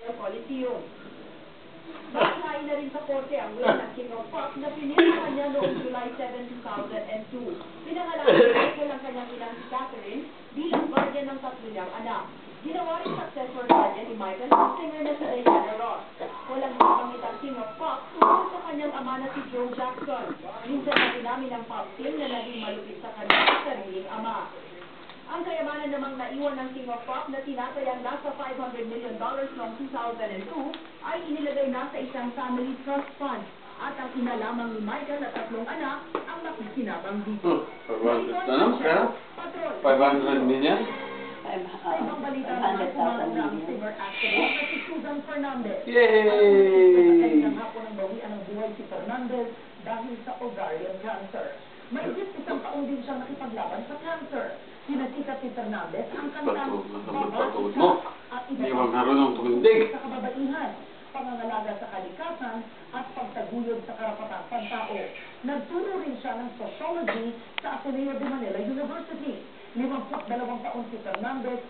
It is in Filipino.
Coliseum. Nakahain na rin sa korte ang will ng King of Pop na pinirma niya noong July 7, 2002. Pinangalanan ko lang kanyang inang si Catherine bilang guardian ng tatlo niyang anak. Ginawa rin successor guardian ni Michael ang singer na si Diana Ross. Walang nabanggit ang King of Pop tungkol sa kanyang ama na si Joe Jackson. Minsan na inamin ng pop king na naging malupit sa kanyang sariling ama. Ang kayamanan namang naiwan ng King of Pop na tinatayang nasa $500 million noong 2002 ay inilagay na sa isang family trust fund. At ang ina lamang ni Michael at tatlong anak ang nakikinabang dito. 500 million? Sa ibang balita naman, kumamang na ang singer-activist na si Susan Fernandez. Yay! Ang hapon ng bawian ng buhay si Fernandez dahil sa ovarian cancer. May isang taon din siyang nakipaglaban sa cancer. Pinasikat si Fernandez ang kantang Pagod mo. Hindi marunong tumindig. sa kababaihan, pangangalaga sa kalikasan at pagtaguyod sa karapatang pantao. Nagturo rin siya ng sociology sa Ateneo de Manila University. 52 taon si Fernandez